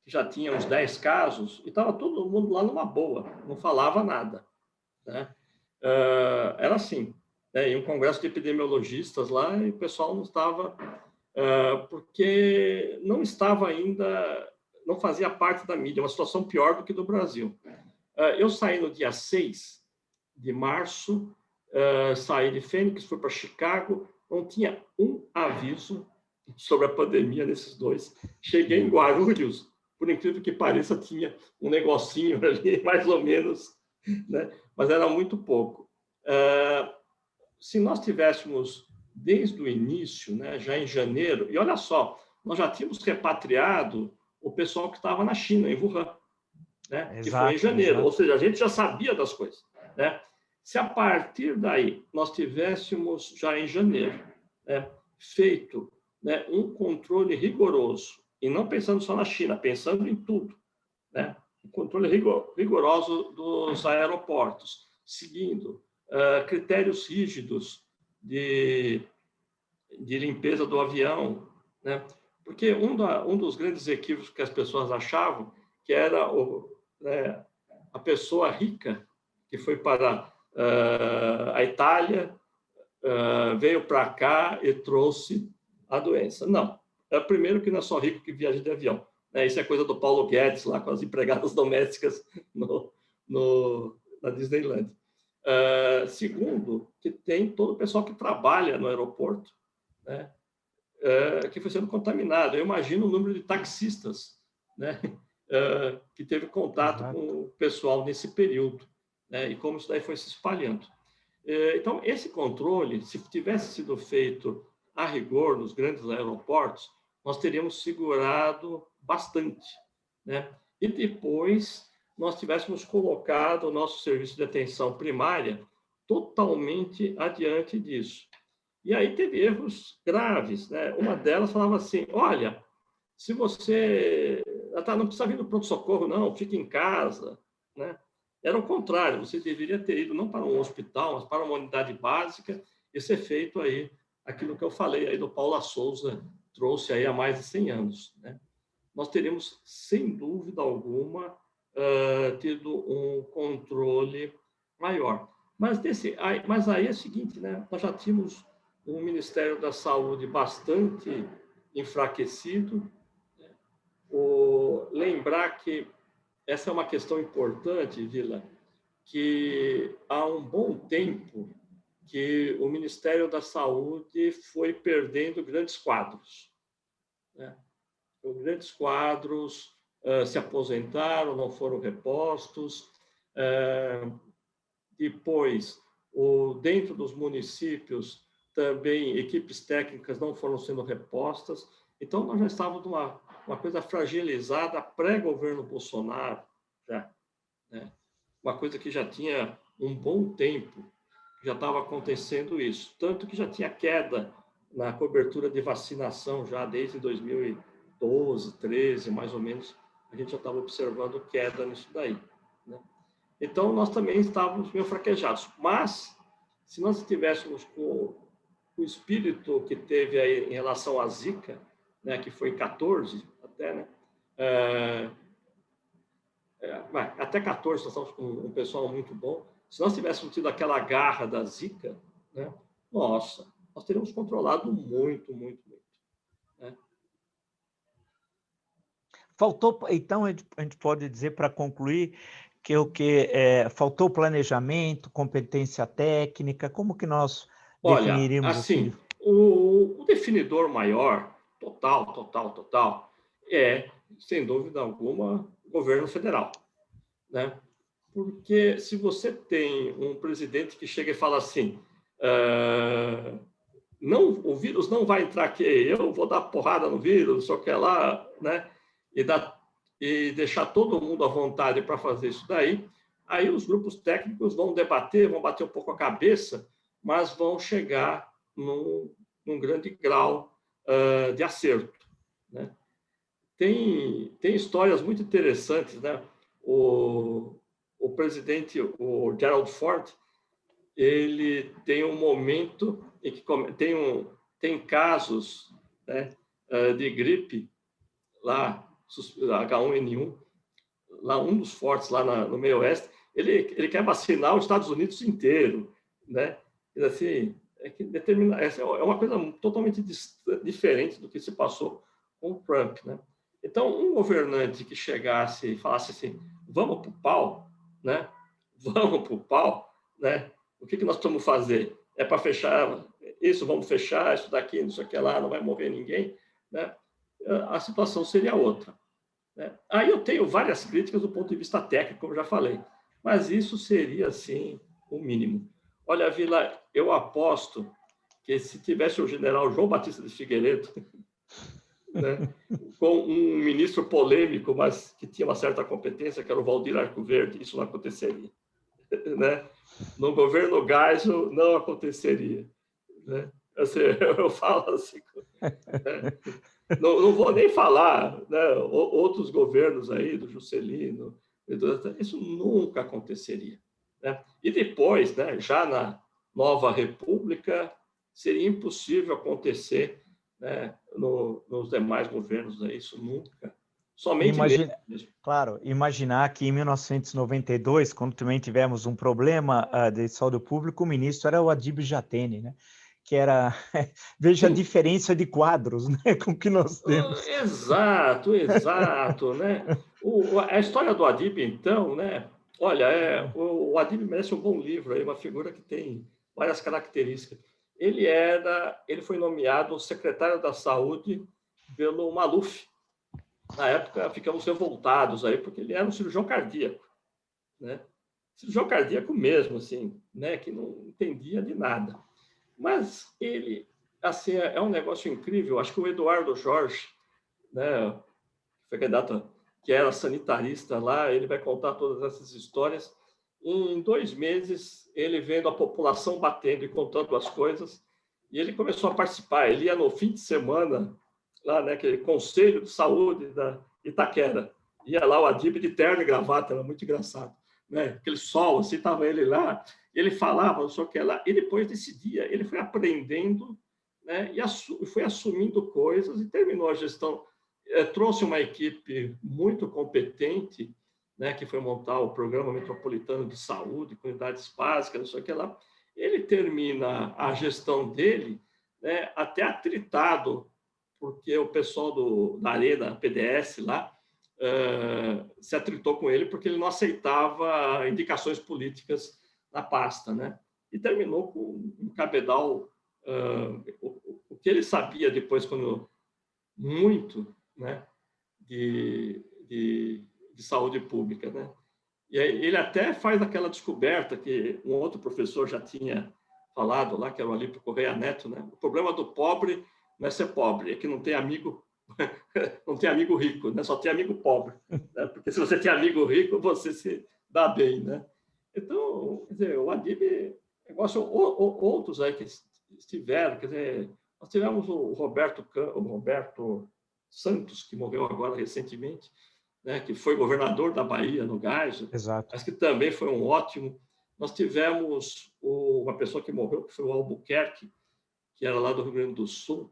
[SPEAKER 2] que já tinha uns 10 casos, e estava todo mundo lá numa boa, não falava nada, né? Era assim, né? E um congresso de epidemiologistas lá, e o pessoal não estava, porque não estava ainda, não fazia parte da mídia, uma situação pior do que do Brasil. Eu saí no dia 6 de março, saí de Fênix, fui para Chicago, não tinha um aviso sobre a pandemia nesses dois. Cheguei em Guarulhos, por incrível que pareça, tinha um negocinho ali, mais ou menos, né? Mas era muito pouco. Se nós tivéssemos, desde o início, né, já em janeiro, e olha só, nós já tínhamos repatriado o pessoal que estava na China, em Wuhan, né? Que foi em janeiro, ou seja, a gente já sabia das coisas, né? Se a partir daí nós tivéssemos já em janeiro, né, feito, né, um controle rigoroso, e não pensando só na China, pensando em tudo, né? Um controle rigoroso dos aeroportos, seguindo critérios rígidos de limpeza do avião, né? Porque um dos grandes equívocos que as pessoas achavam que era a pessoa rica que foi para a Itália, veio para cá e trouxe a doença. Não. Primeiro que não é só rico que viaja de avião, né? Isso é coisa do Paulo Guedes, lá com as empregadas domésticas na Disneyland. Segundo, que tem todo o pessoal que trabalha no aeroporto, né? Que foi sendo contaminado. Eu imagino o número de taxistas, né, que teve contato
[SPEAKER 1] Exato.
[SPEAKER 2] com o pessoal nesse período, né? E como isso daí foi se espalhando. Então, esse controle, se tivesse sido feito a rigor nos grandes aeroportos, nós teríamos segurado bastante, né? E depois nós tivéssemos colocado o nosso serviço de atenção primária totalmente adiante disso. E aí teve erros graves, né? Uma delas falava assim, olha, se você não precisa vir do pronto-socorro, não, fique em casa, né? Era o contrário, você deveria ter ido não para um hospital, mas para uma unidade básica e ser feito aí aquilo que eu falei aí do Paula Souza trouxe aí há mais de 100 anos, né? Nós teríamos, sem dúvida alguma, tido um controle maior. Mas aí é o seguinte, né? Nós já tínhamos um Ministério da Saúde bastante enfraquecido. Lembrar que essa é uma questão importante, Vila, que há um bom tempo que o Ministério da Saúde foi perdendo grandes quadros, né? Grandes quadros se aposentaram, não foram repostos. Depois, dentro dos municípios, também equipes técnicas não foram sendo repostas. Então, nós já estávamos numa uma coisa fragilizada pré-governo Bolsonaro, já, né? Uma coisa que já tinha um bom tempo, já estava acontecendo isso. Tanto que já tinha queda na cobertura de vacinação já desde 2012, 13, mais ou menos, a gente já estava observando queda nisso daí, né? Então, nós também estávamos meio fraquejados. Mas, se nós estivéssemos com o espírito que teve aí em relação à Zika, né, que foi em 14 até, né? Até 14 nós estávamos com um pessoal muito bom. Se nós tivéssemos tido aquela garra da Zika, né, nossa, nós teríamos controlado muito, muito, muito, né?
[SPEAKER 1] Faltou, então, a gente pode dizer, para concluir, que faltou planejamento, competência técnica, como que nós
[SPEAKER 2] Olha,
[SPEAKER 1] definiríamos assim?
[SPEAKER 2] assim, o definidor maior, total, é, sem dúvida alguma, o governo federal, né? Porque se você tem um presidente que chega e fala assim, não, o vírus não vai entrar aqui, eu vou dar porrada no vírus, só que lá, né? E deixar todo mundo à vontade para fazer isso daí, aí os grupos técnicos vão debater, vão bater um pouco a cabeça, mas vão chegar num grande grau de acerto, né? Tem histórias muito interessantes, né? O presidente, o Gerald Ford, ele tem um momento em que tem casos, né, de gripe lá, H1N1, lá um dos fortes lá no meio oeste, ele quer vacinar os Estados Unidos inteiro, né? E assim, é uma coisa totalmente diferente do que se passou com o Trump, né? Então, um governante que chegasse e falasse assim, vamos para o pau, né? Vamos para o pau, né? O que nós precisamos fazer? É para fechar isso, vamos fechar isso daqui, não sei o que lá, não vai morrer ninguém, né? A situação seria outra, né? Aí eu tenho várias críticas do ponto de vista técnico, como eu já falei, mas isso seria, assim, o mínimo. Olha, Vila, eu aposto que se tivesse o general João Batista de Figueiredo, né, com um ministro polêmico, mas que tinha uma certa competência, que era o Valdir Arcoverde, isso não aconteceria, né? No governo Geisel não aconteceria, né? Assim, eu falo assim, né? Não vou nem falar, né, outros governos aí, do Juscelino, isso nunca aconteceria, né? E depois, né, já na nova república, seria impossível acontecer, né, nos demais governos, né? Isso nunca, somente
[SPEAKER 1] Imagina,
[SPEAKER 2] mesmo.
[SPEAKER 1] claro, imaginar que em 1992, quando também tivemos um problema de saúde pública, o ministro era o Adib Jatene, né? Que era, veja a
[SPEAKER 2] Sim.
[SPEAKER 1] diferença de quadros, né, com que nós temos.
[SPEAKER 2] Exato, né? A história do Adib, então, né? Olha, o Adib merece um bom livro, aí, uma figura que tem várias características. Ele foi nomeado secretário da Saúde pelo Maluf, na época, ficamos revoltados aí, porque ele era um cirurgião cardíaco, né? Cirurgião cardíaco mesmo, assim, né? Que não entendia de nada. Mas ele, assim, é um negócio incrível. Acho que o Eduardo Jorge, né? Foi candidato que era sanitarista lá, ele vai contar todas essas histórias. Em 2 meses, ele vendo a população batendo e contando as coisas, e ele começou a participar. Ele ia no fim de semana, lá, né, aquele Conselho de Saúde da Itaquera. Ia lá o Adib de terno e gravata, era muito engraçado. Né? Aquele sol, assim, estava ele lá, ele falava, não sei o que lá, e depois desse dia ele foi aprendendo, né, e foi assumindo coisas e terminou a gestão. Trouxe uma equipe muito competente, né, que foi montar o Programa Metropolitano de Saúde, com unidades básicas, não sei o que lá. Ele termina a gestão dele, né, até atritado, porque o pessoal da Arena, PDS lá, se atritou com ele porque ele não aceitava indicações políticas na pasta, né? E terminou com um cabedal, o que ele sabia depois, quando muito, né, de saúde pública, né? E aí ele até faz aquela descoberta que um outro professor já tinha falado lá, que era o Alípio Correia Neto, né? O problema do pobre não é ser pobre, é que não tem amigo não tem amigo rico, né? Só tem amigo pobre, né? Porque se você tem amigo rico, você se dá bem, né? Então, quer dizer, o Adib, outros aí que estiveram, quer dizer, nós tivemos o Roberto Santos, que morreu agora recentemente, né? Que foi governador da Bahia, no Geisel,
[SPEAKER 1] Exato.
[SPEAKER 2] mas que também foi um ótimo. Nós tivemos uma pessoa que morreu, que foi o Albuquerque, que era lá do Rio Grande do Sul,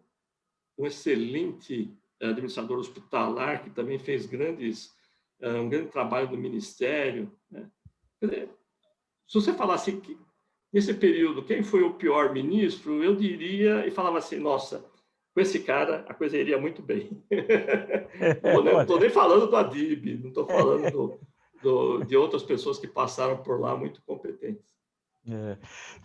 [SPEAKER 2] um excelente administrador hospitalar, que também fez um grande trabalho no Ministério. Né? Se você falasse que, nesse período, quem foi o pior ministro, eu diria, e falava assim, nossa, com esse cara a coisa iria muito bem. Não estou nem falando do Adib, não estou falando de outras pessoas que passaram por lá muito competentes.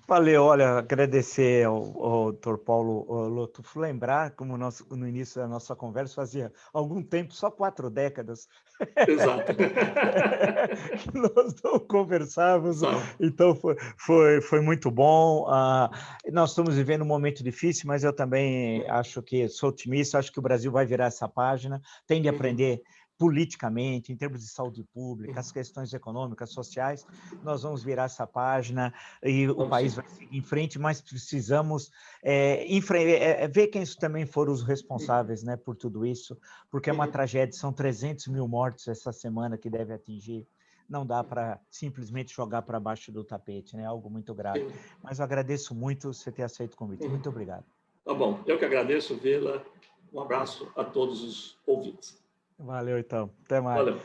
[SPEAKER 1] Valeu, olha, agradecer ao Dr. Paulo Lotufo, lembrar, como no início da nossa conversa, fazia algum tempo, só 4 décadas,
[SPEAKER 2] Exato.
[SPEAKER 1] que nós não conversávamos, então foi muito bom. Nós estamos vivendo um momento difícil, mas eu também acho que sou otimista, acho que o Brasil vai virar essa página, tem de aprender politicamente, em termos de saúde pública, as questões econômicas, sociais, nós vamos virar essa página e o país vai seguir em frente, mas precisamos ver quem também foram os responsáveis, né, por tudo isso, porque é uma tragédia, são 300 mil mortes essa semana que deve atingir, não dá para simplesmente jogar para baixo do tapete, né, algo muito grave. Mas eu agradeço muito você ter aceito o convite, muito obrigado.
[SPEAKER 2] Tá bom, eu que agradeço, Vila, um abraço a todos os ouvintes.
[SPEAKER 1] Valeu, então. Até mais.
[SPEAKER 2] Valeu.